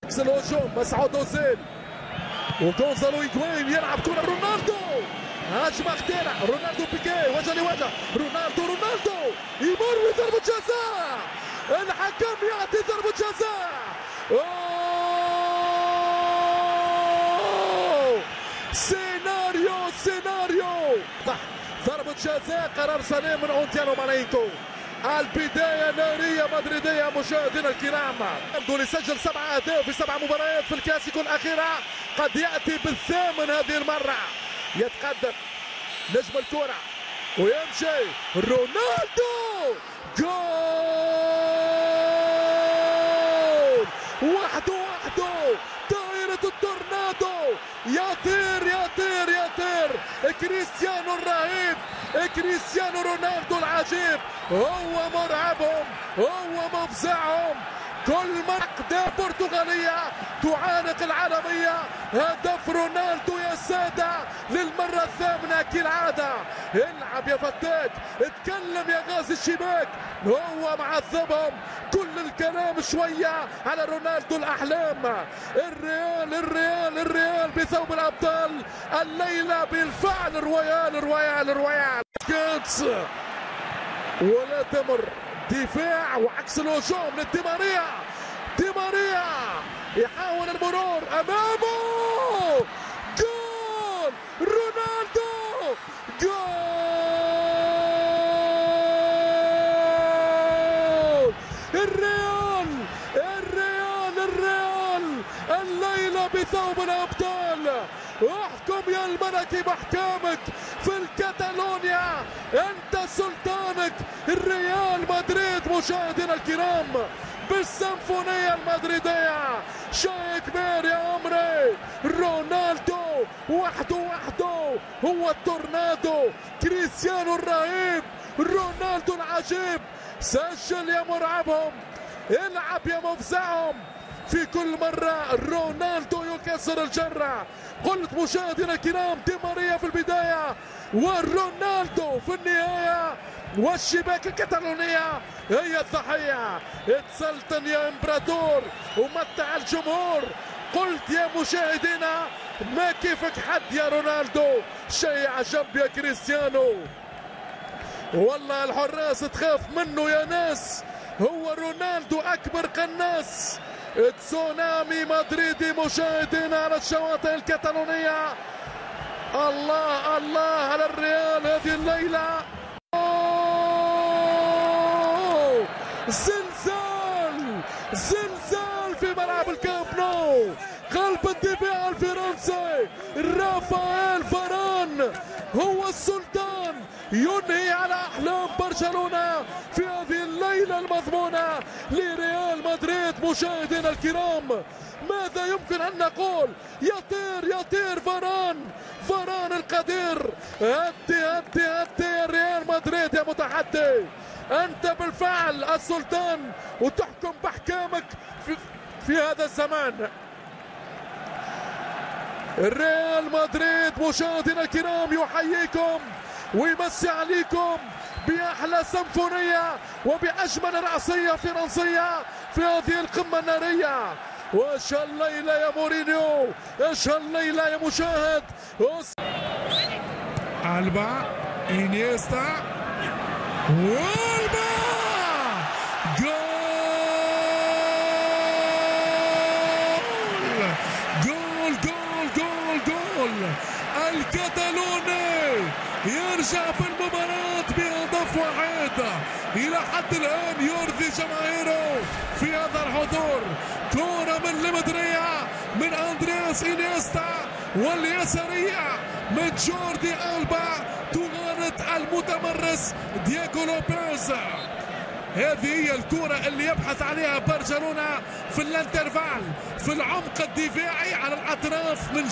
الهجوم مسعود اوزيل وغونزالو هيغوين يلعب كرة رونالدو، هجمة خطيرة، رونالدو بيكي وجه لوجه، رونالدو يمر بضربة جزاء، الحكم يعطي ضربة جزاء. سيناريو ضربة جزاء، قرار سليم من اونتيانو مالينكو. البداية نارية مدريدية مشاهدينا الكرام. اللي سجل 7 أهداف في 7 مباريات في الكلاسيكو الأخيرة قد يأتي بالثامن هذه المرة. يتقدم نجم الكرة ويمشي رونالدو، جول وحده دائرة التورنادو، يطير كريستيانو الرهيب، كريستيانو رونالدو العجيب، هو مرعبهم، هو مفزعهم. كل أقدام برتغالية تعانق العالمية. هدف رونالدو يا سادة للمرة الثامنة كالعادة. العب يا فتاك، اتكلم يا غازي الشباك، هو معذبهم. كل الكلام شوية على رونالدو الأحلام. الريال بثوب الأبطال الليلة بالفعل. الرويال كانت ولا تمر دفاع وعكس الهجوم لدي ماريا يحاول المرور امامه، جول رونالدو، جول الريال الليلة بثوب الأبطال. احكم يا الملكي باحكامك في الكتالونيا، انت سلطانك. الريال مدريد مشاهدينا الكرام بالسيمفونية المدريدية، شيء كبير يا عمري. رونالدو وحده هو التورنادو، كريستيانو الرهيب، رونالدو العجيب. سجل يا مرعبهم، العب يا مفزعهم. في كل مرة رونالدو يكسر الجرة. قلت مشاهدينا الكرام دي ماريا في البداية ورونالدو في النهاية، والشباك الكتالونية هي الضحية. اتسلطن يا امبراطور ومتع الجمهور. قلت يا مشاهدينا ما كيفك حد يا رونالدو، شيء عجب يا كريستيانو. والله الحراس تخاف منه يا ناس، هو رونالدو أكبر قناص. تسونامي مدريدي مشاهدينا على الشواطئ الكتالونية. الله على الريال هذه الليلة. زلزال في ملعب الكامب نو. قلب الدفاع الفرنسي رافائيل فاران هو السلطان، ينهي على احلام برشلونة في هذه الليلة المضمونة لريال مدريد. مشاهدينا الكرام ماذا يمكن ان نقول؟ يطير فاران القدير. هدي يا ريال مدريد يا متحدي، انت بالفعل السلطان وتحكم باحكامك في هذا الزمان. الريال مدريد مشاهدينا الكرام يحييكم ويمسي عليكم بأحلى سيمفونية وبأجمل رأسية فرنسية في هذه القمة النارية. واش الليلة يا مورينيو، ايش الليلة يا مشاهد. ألبا، إنيستا، والبا، جول الكتالوني يرجع في المباراة بهدف واحد. إلى حد الآن يرضي جماهيره في هذا الحضور. كرة من لمدريا من أندرياس إنيستا، واليسارية من جوردي ألبا تغالط المتمرس دييغو لوبيز. هذه هي الكرة اللي يبحث عليها برشلونة في الانترفال، في العمق الدفاعي على الأطراف من